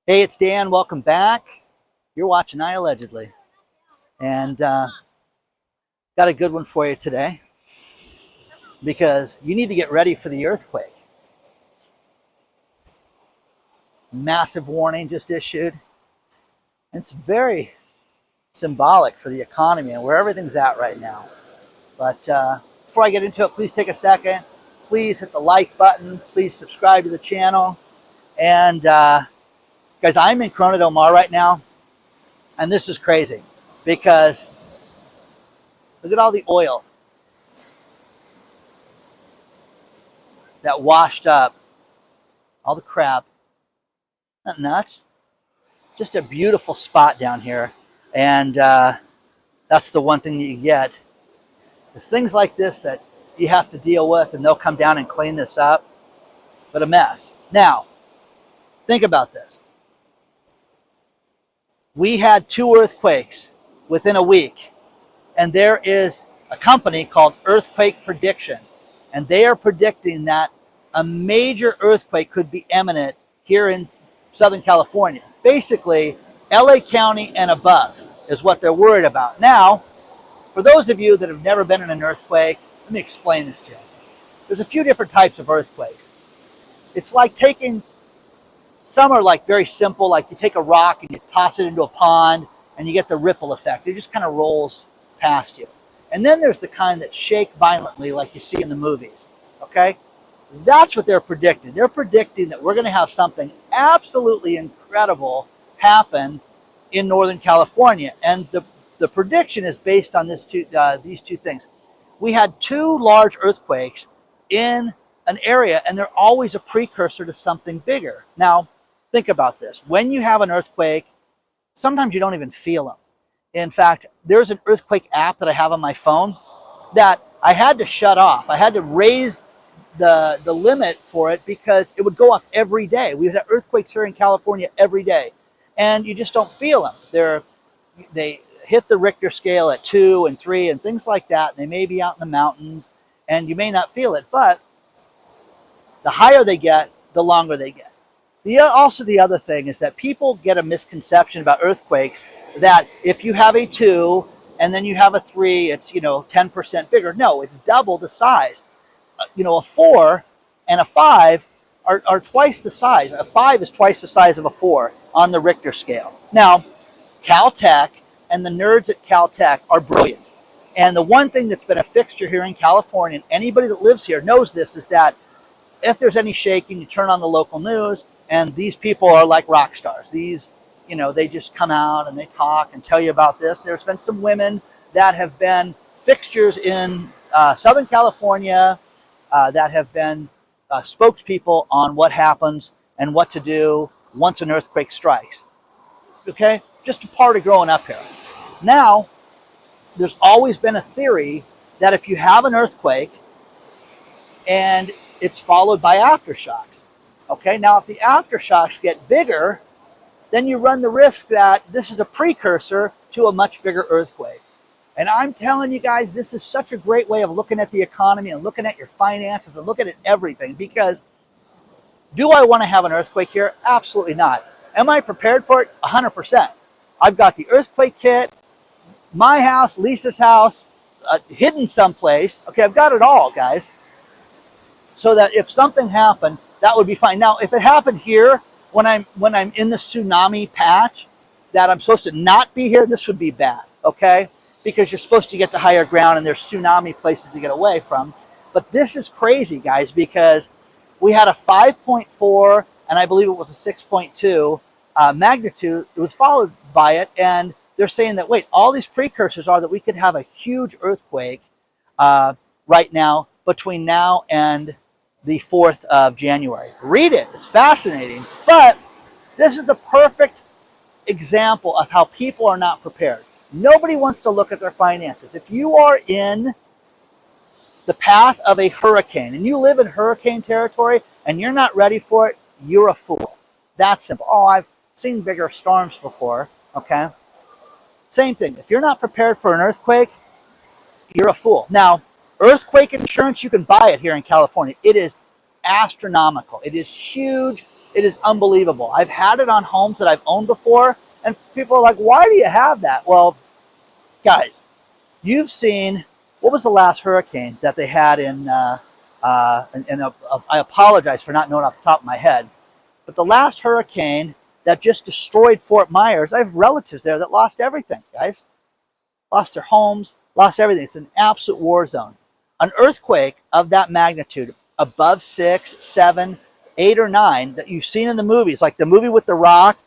Hey, it's Dan. Welcome back. You're watching iAllegedly. And got a good one for you today because you need to get ready for the earthquake. Massive warning just issued. It's very symbolic for the economy and where everything's at right now. But before I get into it, please take a second. Please hit the like button. Please subscribe to the channel. And guys, I'm in Corona del Mar right now. And this is crazy because look at all the oil that washed up, all the crap. Isn't that nuts? Just a beautiful spot down here. And that's the one thing that you get. There's things like this that you have to deal with, and they'll come down and clean this up. But a mess. Now, think about this. We had 2 earthquakes within a week, and there is a company called Earthquake Prediction, and they are predicting that a major earthquake could be imminent here in Southern California. Basically, LA County and above is what they're worried about. Now, for those of you that have never been in an earthquake, let me explain this to you. There's a few different types of earthquakes. It's like some are like very simple, like you take a rock and you toss it into a pond and you get the ripple effect. It just kind of rolls past you. And then there's the kind that shake violently like you see in the movies, okay? That's what they're predicting. They're predicting that we're going to have something absolutely incredible happen in Northern California. And the prediction is based on these two things. We had 2 large earthquakes in an area, and they're always a precursor to something bigger. Now, think about this. When you have an earthquake, sometimes you don't even feel them. In fact, there's an earthquake app that I have on my phone that I had to shut off. I had to raise the limit for it because it would go off every day. We had earthquakes here in California every day, and you just don't feel them. They hit the Richter scale at 2 and 3 and things like that. And they may be out in the mountains, and you may not feel it, but the higher they get, the longer they get. Also, the other thing is that people get a misconception about earthquakes that if you have a 2 and then you have a 3, it's 10% bigger. No, it's double the size. A 4 and a 5 are twice the size. A 5 is twice the size of a 4 on the Richter scale. Now, Caltech and the nerds at Caltech are brilliant. And the one thing that's been a fixture here in California, and anybody that lives here knows this, is that if there's any shaking, you turn on the local news, and these people are like rock stars. These, they just come out and they talk and tell you about this. There's been some women that have been fixtures in Southern California that have been spokespeople on what happens and what to do once an earthquake strikes. Okay? Just a part of growing up here. Now, there's always been a theory that if you have an earthquake and it's followed by aftershocks. Okay, now if the aftershocks get bigger, then you run the risk that this is a precursor to a much bigger earthquake. And I'm telling you guys, this is such a great way of looking at the economy and looking at your finances and looking at everything, because do I want to have an earthquake here? Absolutely not. Am I prepared for it? 100%. I've got the earthquake kit, my house, Lisa's house, hidden someplace. Okay, I've got it all, guys. So that if something happened, that would be fine. Now, if it happened here when I'm in the tsunami patch, that I'm supposed to not be here, this would be bad, okay? Because you're supposed to get to higher ground and there's tsunami places to get away from. But this is crazy, guys, because we had a 5.4 and I believe it was a 6.2 magnitude. It was followed by it, and they're saying that, wait, all these precursors are that we could have a huge earthquake right now between now and the 4th of January. Read it. It's fascinating. But this is the perfect example of how people are not prepared. Nobody wants to look at their finances. If you are in the path of a hurricane and you live in hurricane territory and you're not ready for it, you're a fool. That's simple. Oh, I've seen bigger storms before. Okay? Same thing. If you're not prepared for an earthquake, you're a fool. Now, earthquake insurance, you can buy it here in California. It is astronomical. It is huge. It is unbelievable. I've had it on homes that I've owned before, and people are like, why do you have that? Well, guys, you've seen, what was the last hurricane that they had I apologize for not knowing off the top of my head, but the last hurricane that just destroyed Fort Myers, I have relatives there that lost everything, guys. Lost their homes, lost everything. It's an absolute war zone. An earthquake of that magnitude, above 6, 7, 8, or 9 that you've seen in the movies, like the movie with The Rock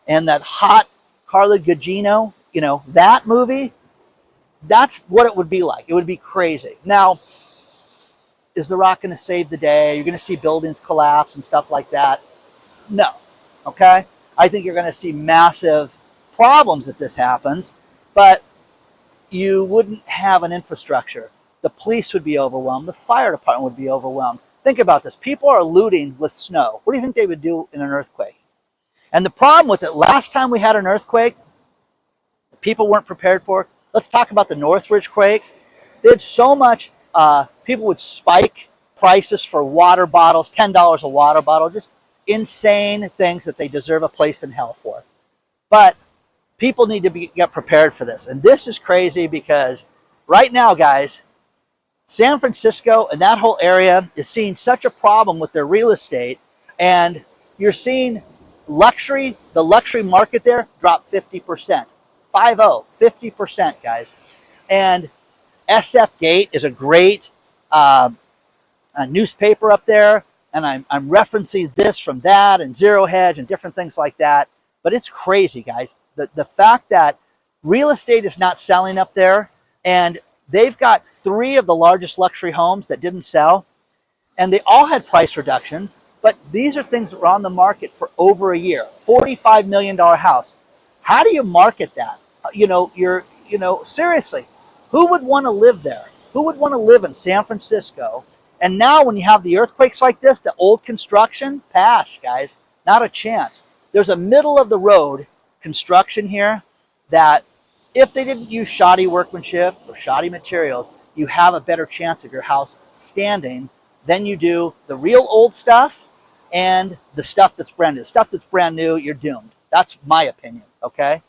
and that hot Carla Gugino, you know, that movie, that's what it would be like. It would be crazy. Now, is The Rock going to save the day? You're going to see buildings collapse and stuff like that? No. Okay? I think you're going to see massive problems if this happens, but you wouldn't have an infrastructure. The police would be overwhelmed. The fire department would be overwhelmed. Think about this. People are looting with snow. What do you think they would do in an earthquake? And the problem with it, last time we had an earthquake, people weren't prepared for it. Let's talk about the Northridge quake. They had so much, people would spike prices for water bottles, $10 a water bottle, just insane things that they deserve a place in hell for. But people need to get prepared for this. And this is crazy because right now, guys, San Francisco and that whole area is seeing such a problem with their real estate. And you're seeing the luxury market there drop 50%. 50%, guys. And SF Gate is a great a newspaper up there. And I'm referencing this from that and Zero Hedge and different things like that. But it's crazy, guys. The fact that real estate is not selling up there, and they've got 3 of the largest luxury homes that didn't sell, and they all had price reductions, but these are things that were on the market for over a year. $45 million house. How do you market that? Seriously, who would want to live there? Who would want to live in San Francisco? And now when you have the earthquakes like this, the old construction, pass, guys. Not a chance. There's a middle of the road construction here that if they didn't use shoddy workmanship or shoddy materials, you have a better chance of your house standing than you do the real old stuff and the stuff that's brand new. The stuff that's brand new, you're doomed. That's my opinion, okay?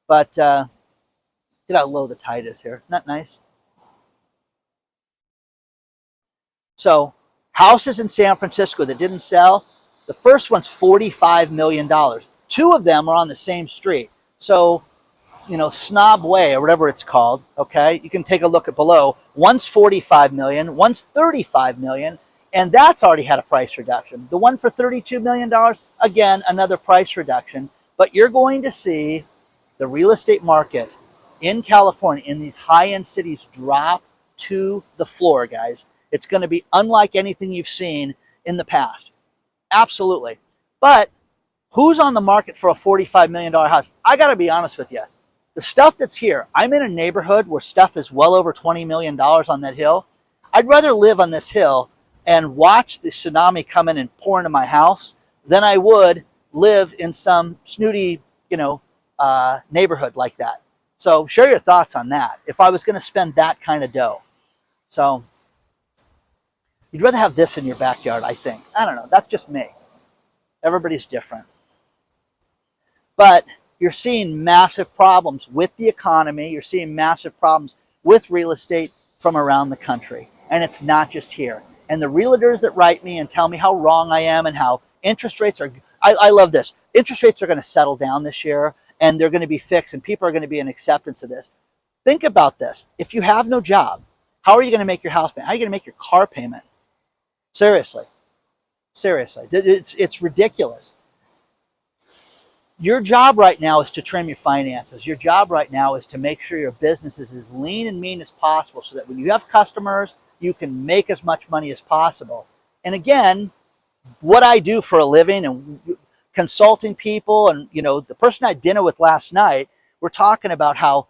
But look how low the tide is here. Isn't that nice? So houses in San Francisco that didn't sell, the first one's $45 million. 2 of them are on the same street. So, Snob Way or whatever it's called, okay? You can take a look at below. One's $45 million, one's $35 million, and that's already had a price reduction. The one for $32 million, again, another price reduction. But you're going to see the real estate market in California, in these high-end cities, drop to the floor, guys. It's going to be unlike anything you've seen in the past. Absolutely. But who's on the market for a $45 million house? I got to be honest with you. The stuff that's here, I'm in a neighborhood where stuff is well over $20 million on that hill. I'd rather live on this hill and watch the tsunami come in and pour into my house than I would live in some snooty, neighborhood like that. So share your thoughts on that if I was going to spend that kind of dough. So you'd rather have this in your backyard, I think. I don't know. That's just me. Everybody's different. But you're seeing massive problems with the economy. You're seeing massive problems with real estate from around the country. And it's not just here. And the realtors that write me and tell me how wrong I am and how interest rates are, I love this. Interest rates are going to settle down this year and they're going to be fixed and people are going to be in acceptance of this. Think about this. If you have no job, how are you going to make your house payment? How are you going to make your car payment? Seriously. Seriously. It's ridiculous. Your job right now is to trim your finances. Your job right now is to make sure your business is as lean and mean as possible so that when you have customers, you can make as much money as possible. And again, what I do for a living and consulting people and, the person I had dinner with last night, we're talking about how,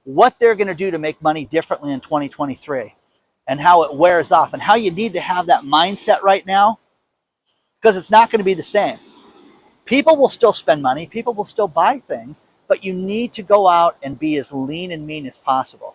what they're going to do to make money differently in 2023 and how it wears off and how you need to have that mindset right now because it's not going to be the same. People will still spend money. People will still buy things, but you need to go out and be as lean and mean as possible.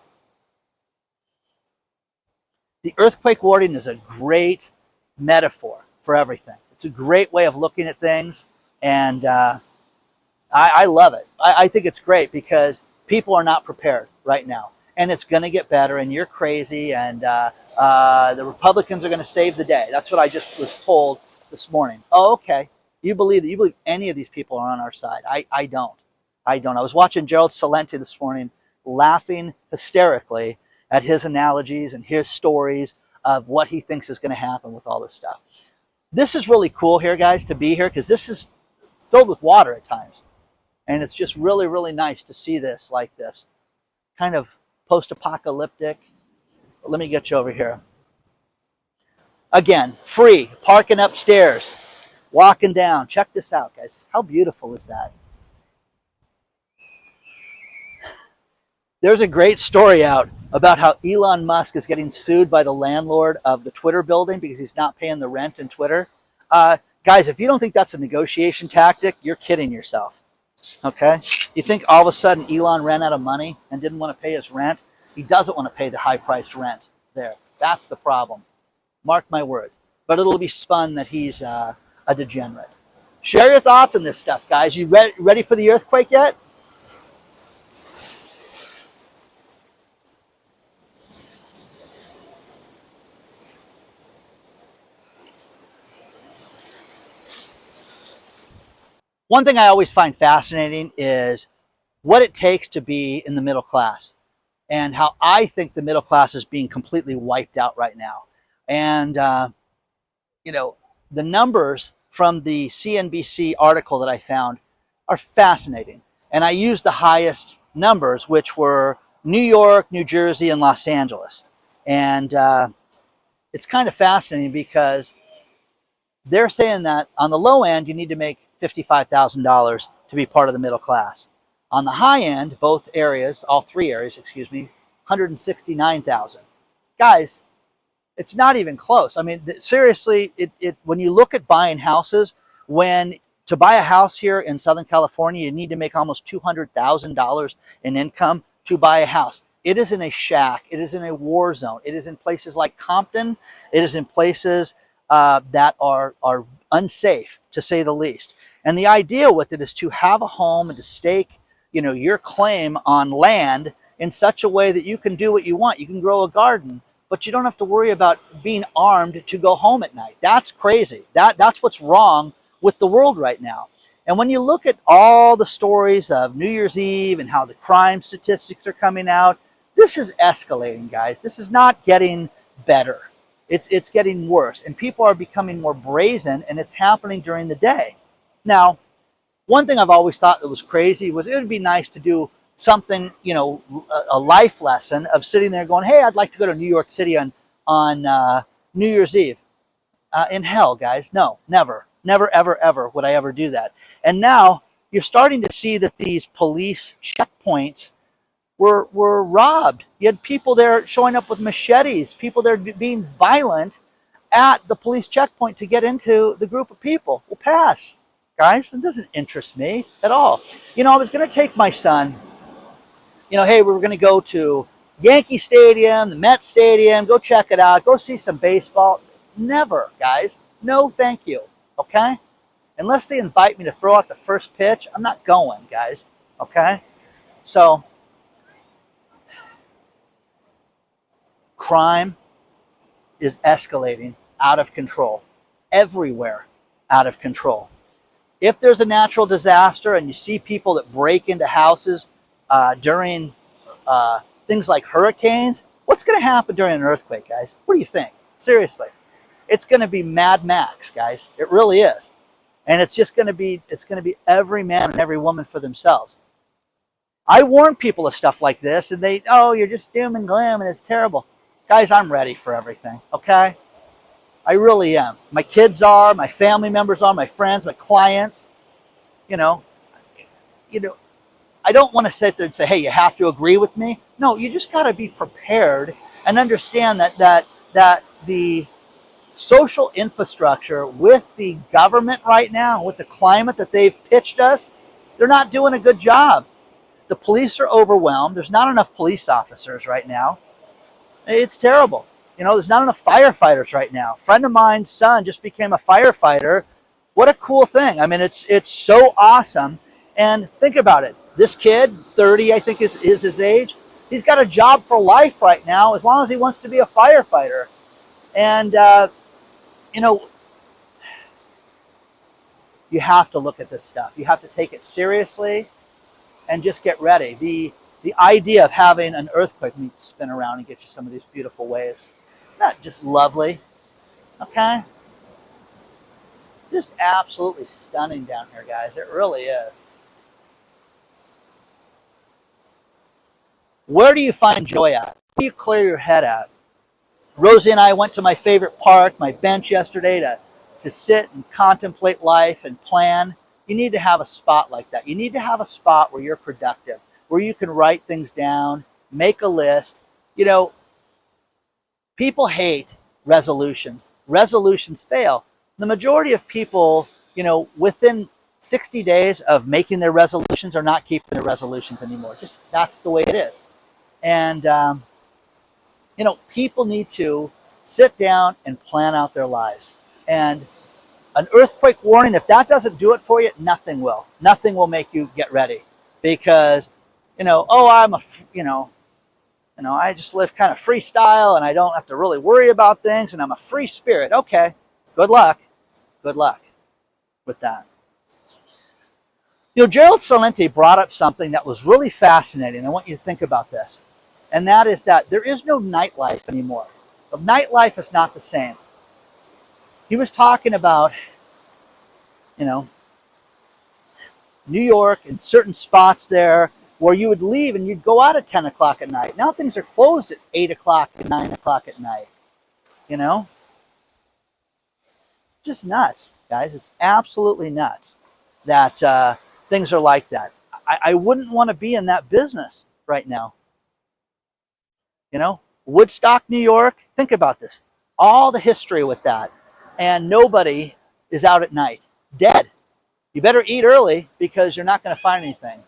The earthquake warning is a great metaphor for everything. It's a great way of looking at things, and I love it. I think it's great because people are not prepared right now, and it's going to get better. And you're crazy, and the Republicans are going to save the day. That's what I just was told this morning. Oh, okay. You believe that? You believe any of these people are on our side? I don't. I don't. I was watching Gerald Celente this morning, laughing hysterically at his analogies and his stories of what he thinks is going to happen with all this stuff. This is really cool here, guys, to be here, because this is filled with water at times. And it's just really, really nice to see this like this. Kind of post-apocalyptic. Let me get you over here. Again, free, parking upstairs, walking down. Check this out, guys. How beautiful is that? There's a great story out about how Elon Musk is getting sued by the landlord of the Twitter building because he's not paying the rent in Twitter. Guys, if you don't think that's a negotiation tactic, you're kidding yourself. Okay? You think all of a sudden Elon ran out of money and didn't want to pay his rent? He doesn't want to pay the high-priced rent there. That's the problem. Mark my words. But it'll be spun that he's a degenerate. Share your thoughts on this stuff, guys. You ready for the earthquake yet? One thing I always find fascinating is what it takes to be in the middle class, and how I think the middle class is being completely wiped out right now. And, you know, the numbers from the CNBC article that I found are fascinating. And I used the highest numbers, which were New York, New Jersey, and Los Angeles. And it's kind of fascinating because they're saying that on the low end, you need to make $55,000 to be part of the middle class. On the high end, both areas, all three areas, excuse me, $169,000. Guys, it's not even close. I mean, seriously, when you look at buying houses, to buy a house here in Southern California, you need to make almost $200,000 in income to buy a house. It is in a shack. It is in a war zone. It is in places like Compton. It is in places that are unsafe, to say the least. And the idea with it is to have a home and to stake, you know, your claim on land in such a way that you can do what you want. You can grow a garden, but you don't have to worry about being armed to go home at night. That's crazy. That's what's wrong with the world right now. And when you look at all the stories of New Year's Eve and how the crime statistics are coming out, this is escalating, guys. This is not getting better. It's getting worse. And people are becoming more brazen, and it's happening during the day. Now, one thing I've always thought that was crazy was it would be nice to do something, you know, a life lesson of sitting there going, hey, I'd like to go to New York City on New Year's Eve. In hell, guys, no, never, ever, ever would I ever do that. And now you're starting to see that these police checkpoints were robbed. You had people there showing up with machetes, people there being violent at the police checkpoint to get into the group of people. Well, pass. Guys, it doesn't interest me at all. You know, I was going to take my son, you know, hey, we were going to go to Yankee Stadium, the Met Stadium, go check it out, go see some baseball. Never, guys. No, thank you. Okay? Unless they invite me to throw out the first pitch, I'm not going, guys. Okay? So, crime is escalating out of control. Everywhere out of control. If there's a natural disaster and you see people that break into houses during things like hurricanes, what's going to happen during an earthquake, guys? What do you think? Seriously. It's going to be Mad Max, guys. It really is. And it's just going to be, every man and every woman for themselves. I warn people of stuff like this, and you're just doom and gloom and it's terrible. Guys, I'm ready for everything, okay? I really am. My kids are, my family members are, my friends, my clients. You know, I don't want to sit there and say, hey, you have to agree with me. No, you just got to be prepared and understand that the social infrastructure with the government right now, with the climate that they've pitched us, they're not doing a good job. The police are overwhelmed. There's not enough police officers right now. It's terrible. You know, there's not enough firefighters right now. A friend of mine's son just became a firefighter. What a cool thing. I mean, it's so awesome. And think about it. This kid, 30, I think is his age. He's got a job for life right now as long as he wants to be a firefighter. And, you know, you have to look at this stuff. You have to take it seriously and just get ready. The idea of having an earthquake, let me spin around and get you some of these beautiful waves. Not just lovely, okay? Just absolutely stunning down here, guys. It really is. Where do you find joy at? Where do you clear your head at? Rosie and I went to my favorite park, my bench yesterday, to sit and contemplate life and plan. You need to have a spot like that. You need to have a spot where you're productive, where you can write things down, make a list. You know, people hate resolutions. Resolutions fail. The majority of people, you know, within 60 days of making their resolutions are not keeping their resolutions anymore. Just that's the way it is. And, you know, people need to sit down and plan out their lives. And an earthquake warning, if that doesn't do it for you, nothing will. Nothing will make you get ready. Because, you know, oh, I just live kind of freestyle and I don't have to really worry about things and I'm a free spirit. Okay, good luck. Good luck with that. You know, Gerald Salenti brought up something that was really fascinating. I want you to think about this. And that is that there is no nightlife anymore. The nightlife is not the same. He was talking about, you know, New York and certain spots there where you would leave and you'd go out at 10 o'clock at night. Now things are closed at 8 o'clock and 9 o'clock at night. You know? Just nuts, guys. It's absolutely nuts that things are like that. I wouldn't want to be in that business right now. You know? Woodstock, New York. Think about this. All the history with that. And nobody is out at night. Dead. You better eat early because you're not going to find anything.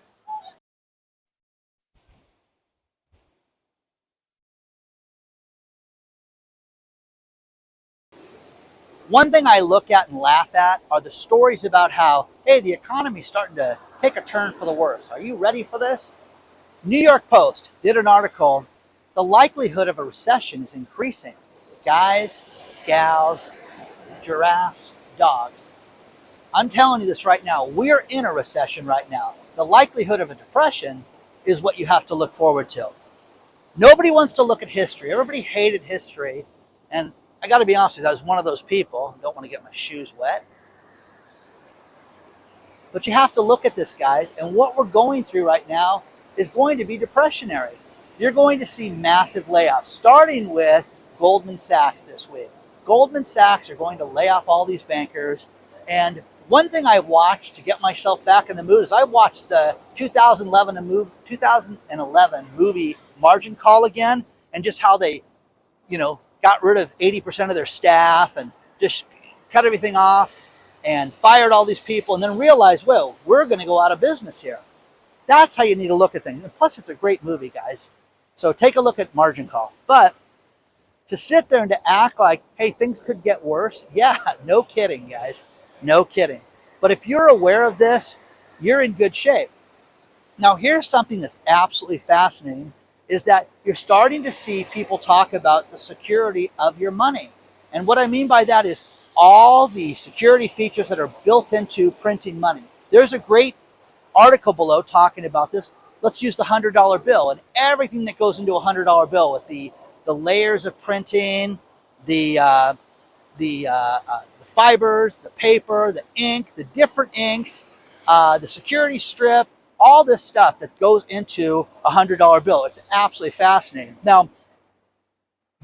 One thing I look at and laugh at are the stories about how, hey, the economy's starting to take a turn for the worse. Are you ready for this? New York Post did an article, the likelihood of a recession is increasing. Guys, gals, giraffes, dogs. I'm telling you this right now. We're in a recession right now. The likelihood of a depression is what you have to look forward to. Nobody wants to look at history. Everybody hated history. And I got to be honest with you, I was one of those people. I don't want to get my shoes wet. But you have to look at this, guys. And what we're going through right now is going to be depressionary. You're going to see massive layoffs, starting with Goldman Sachs this week. Goldman Sachs are going to lay off all these bankers. And one thing I watched to get myself back in the mood is I watched the 2011 movie Margin Call again, and just how they, you know, got rid of 80% of their staff and just cut everything off and fired all these people and then realized, well, we're going to go out of business here. That's how you need to look at things. And plus, it's a great movie, guys. So take a look at Margin Call. But to sit there and to act like, hey, things could get worse, yeah, no kidding, guys. No kidding. But if you're aware of this, you're in good shape. Now, here's something that's absolutely fascinating, is that you're starting to see people talk about the security of your money. And what I mean by that is all the security features that are built into printing money. There's a great article below talking about this. Let's use the $100 bill and everything that goes into a $100 bill with the layers of printing, the fibers, the paper, the ink, the different inks, the security strip, all this stuff that goes into a $100 bill. It's absolutely fascinating. Now,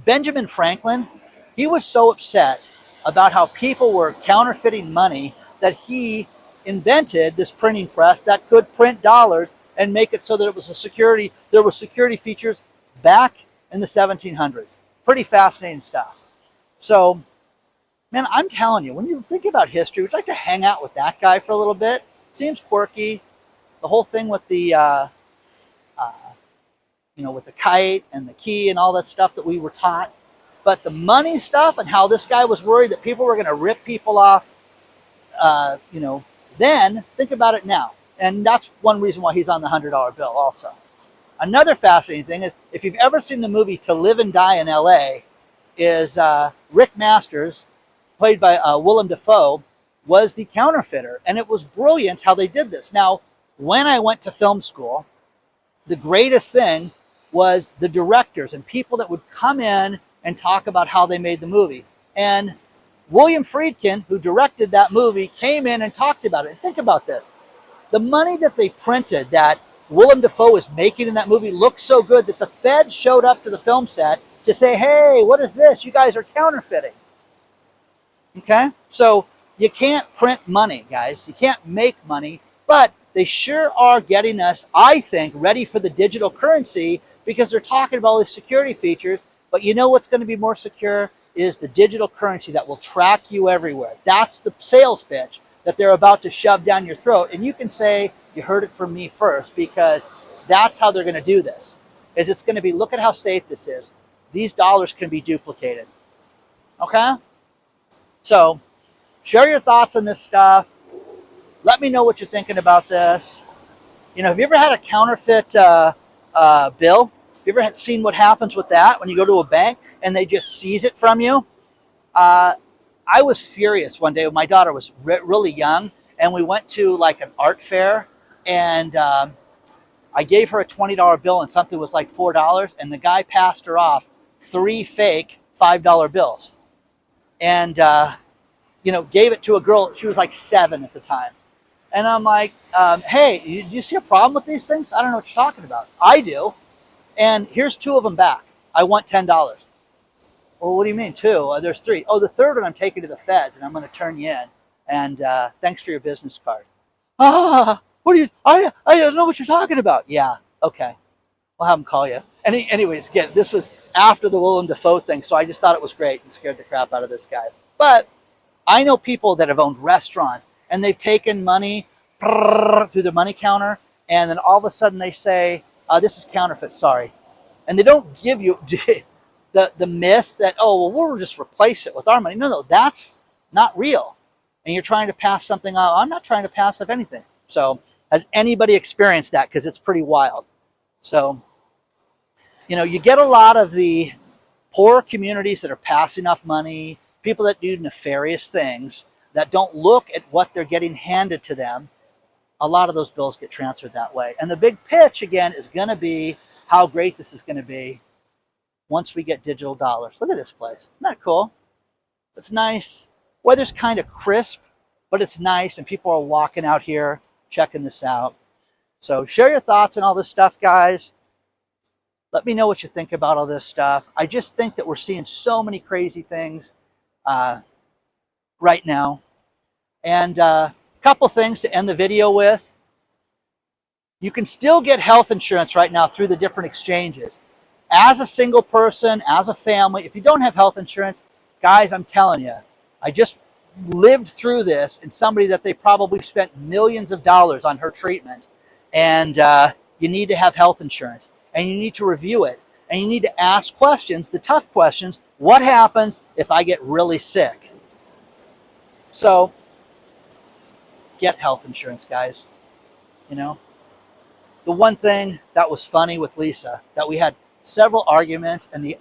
Benjamin Franklin, he was so upset about how people were counterfeiting money that he invented this printing press that could print dollars and make it so that it was there were security features back in the 1700s. Pretty fascinating stuff. So, man, I'm telling you, when you think about history, would you like to hang out with that guy for a little bit? Seems quirky. The whole thing with the, with the kite and the key and all that stuff that we were taught. But the money stuff and how this guy was worried that people were going to rip people off, then think about it now. And that's one reason why he's on the $100 bill also. Another fascinating thing is, if you've ever seen the movie To Live and Die in LA, is Rick Masters, played by Willem Dafoe, was the counterfeiter. And it was brilliant how they did this. Now, when I went to film school, the greatest thing was the directors and people that would come in and talk about how they made the movie. And William Friedkin, who directed that movie, came in and talked about it. And think about this. The money that they printed that Willem Dafoe is making in that movie looked so good that the feds showed up to the film set to say, hey, what is this? You guys are counterfeiting. Okay? So you can't print money, guys. You can't make money, but they sure are getting us, I think, ready for the digital currency, because they're talking about all these security features. But you know what's going to be more secure is the digital currency that will track you everywhere. That's the sales pitch that they're about to shove down your throat. And you can say, you heard it from me first, because that's how they're going to do this. Is it's going to be, look at how safe this is. These dollars can be duplicated. Okay? So, share your thoughts on this stuff. Let me know what you're thinking about this. Have you ever had a counterfeit bill? Have you ever seen what happens with that when you go to a bank and they just seize it from you? I was furious one day when my daughter was really young, and we went to like an art fair, and I gave her a $20 bill and something was like $4, and the guy passed her off 3 fake $5 bills. And, gave it to a girl. She was like 7 at the time. And I'm like, hey, do you see a problem with these things? I don't know what you're talking about. I do. And here's 2 of them back. I want $10. Well, what do you mean 2? There's 3. Oh, the 3rd one I'm taking to the feds, and I'm going to turn you in. And thanks for your business card. What do you? I don't know what you're talking about. Yeah, okay. I'll have him call you. Anyways, again, this was after the Willem Dafoe thing, so I just thought it was great and scared the crap out of this guy. But I know people that have owned restaurants, and they've taken money through the money counter, and then all of a sudden they say, this is counterfeit, sorry. And they don't give you the myth that, oh, well, we'll just replace it with our money. No, that's not real. And you're trying to pass something off. I'm not trying to pass off anything. So has anybody experienced that? Because it's pretty wild. So, you get a lot of the poor communities that are passing off money, people that do nefarious things, that don't look at what they're getting handed to them. A lot of those bills get transferred that way. And the big pitch, again, is going to be how great this is going to be once we get digital dollars. Look at this place. Isn't that cool? It's nice. Weather's kind of crisp, but it's nice, and people are walking out here checking this out. So share your thoughts on all this stuff, guys. Let me know what you think about all this stuff. I just think that we're seeing so many crazy things right now. And a couple things to end the video with. You can still get health insurance right now through the different exchanges. As a single person, as a family, if you don't have health insurance, guys, I'm telling you, I just lived through this, and somebody that they probably spent millions of dollars on her treatment. And you need to have health insurance, and you need to review it, and you need to ask questions, the tough questions. What happens if I get really sick? So get health insurance, guys. The one thing that was funny with Lisa, that we had several arguments, and the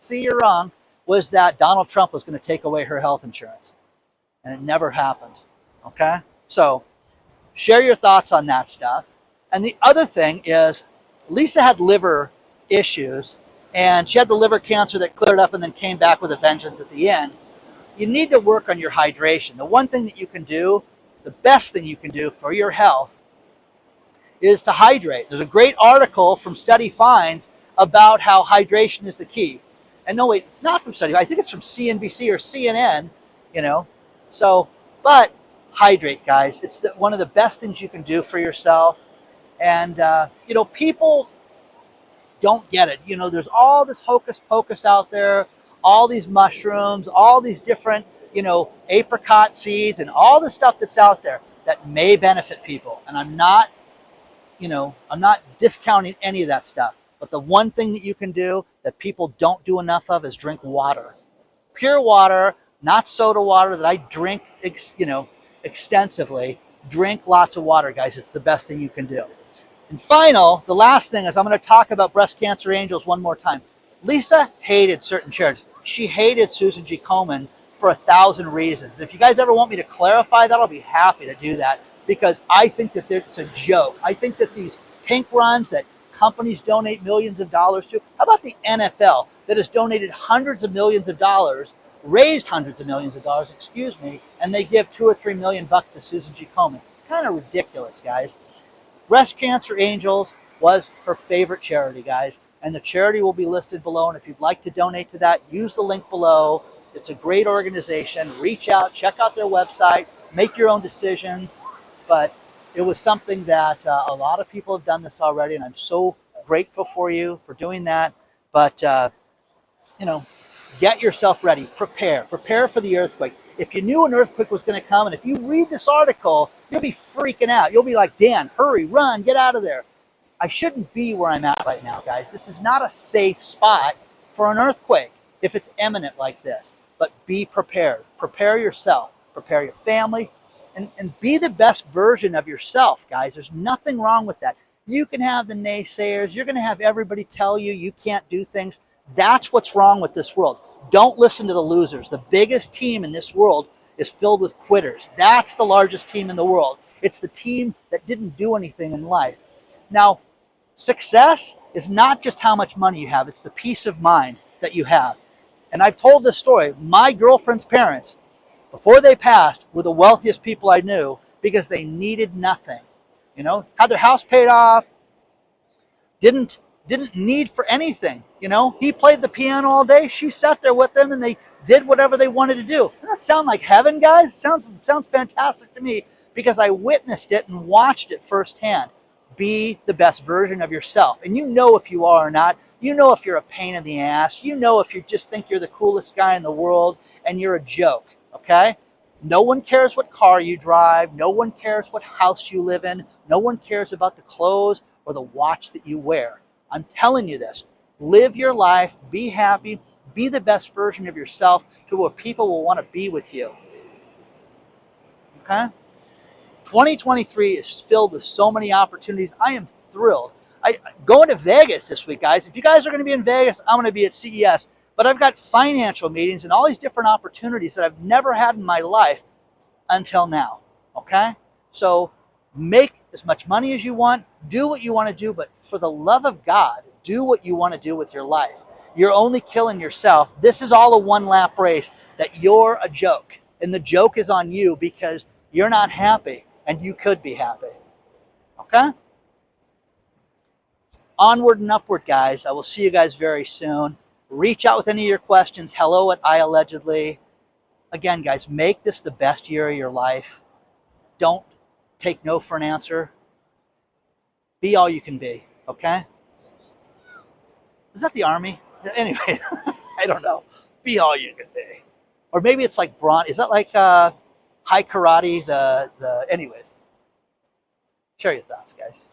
see, you're wrong, was that Donald Trump was going to take away her health insurance. And it never happened. Okay? So share your thoughts on that stuff. And the other thing is, Lisa had liver issues, and she had the liver cancer that cleared up and then came back with a vengeance at the end. You need to work on your hydration. The one thing that you can do, the best thing you can do for your health, is to hydrate. There's a great article from Study Finds about how hydration is the key. And no, wait, it's not from Study. I think it's from CNBC or CNN, So, but hydrate, guys. It's one of the best things you can do for yourself. And, people don't get it. There's all this hocus pocus out there, all these mushrooms, all these different, apricot seeds, and all the stuff that's out there that may benefit people. And I'm not discounting any of that stuff. But the one thing that you can do that people don't do enough of is drink water. Pure water, not soda water that I drink, extensively. Drink lots of water, guys. It's the best thing you can do. And the last thing is I'm going to talk about breast cancer angels one more time. Lisa hated certain charities. She hated Susan G. Komen for 1,000 reasons. And if you guys ever want me to clarify that, I'll be happy to do that, because I think that it's a joke. I think that these pink runs that companies donate millions of dollars to, how about the NFL that has donated hundreds of millions of dollars, raised hundreds of millions of dollars, and they give $2 or $3 million to Susan G. Komen? It's kind of ridiculous, guys. Breast Cancer Angels was her favorite charity, guys, and the charity will be listed below. And if you'd like to donate to that, use the link below. It's a great organization. Reach out, check out their website, make your own decisions. But it was something that a lot of people have done this already, and I'm so grateful for you for doing that. But, get yourself ready. Prepare for the earthquake. If you knew an earthquake was going to come, and if you read this article, you'll be freaking out. You'll be like, Dan, hurry, run, get out of there. I shouldn't be where I'm at right now, guys. This is not a safe spot for an earthquake if it's imminent like this. But be prepared. Prepare yourself. Prepare your family. And be the best version of yourself, guys. There's nothing wrong with that. You can have the naysayers. You're going to have everybody tell you you can't do things. That's what's wrong with this world. Don't listen to the losers. The biggest team in this world is filled with quitters. That's the largest team in the world. It's the team that didn't do anything in life. Now, success is not just how much money you have. It's the peace of mind that you have. And I've told this story. My girlfriend's parents, before they passed, were the wealthiest people I knew because they needed nothing. Had their house paid off, didn't need for anything. He played the piano all day. She sat there with them, and they did whatever they wanted to do. Doesn't that sound like heaven, guys? Sounds fantastic to me, because I witnessed it and watched it firsthand. Be the best version of yourself. And you know if you are or not. You know if you're a pain in the ass. You know if you just think you're the coolest guy in the world and you're a joke, okay? No one cares what car you drive. No one cares what house you live in. No one cares about the clothes or the watch that you wear. I'm telling you this. Live your life. Be happy. Be the best version of yourself to where people will want to be with you. Okay? 2023 is filled with so many opportunities. I am thrilled. Going to Vegas this week, guys. If you guys are going to be in Vegas, I'm going to be at CES. But I've got financial meetings and all these different opportunities that I've never had in my life until now. Okay? So make as much money as you want. Do what you want to do. But for the love of God, do what you want to do with your life. You're only killing yourself. This is all a one-lap race, that you're a joke. And the joke is on you because you're not happy. And you could be happy. Okay? Onward and upward, guys. I will see you guys very soon. Reach out with any of your questions. Hello at iAllegedly. Again, guys, make this the best year of your life. Don't take no for an answer. Be all you can be. Okay? Is that the Army? Anyway, I don't know. Be all you can be. Or maybe it's like Braun. Is that like High Karate? Anyways. Share your thoughts, guys.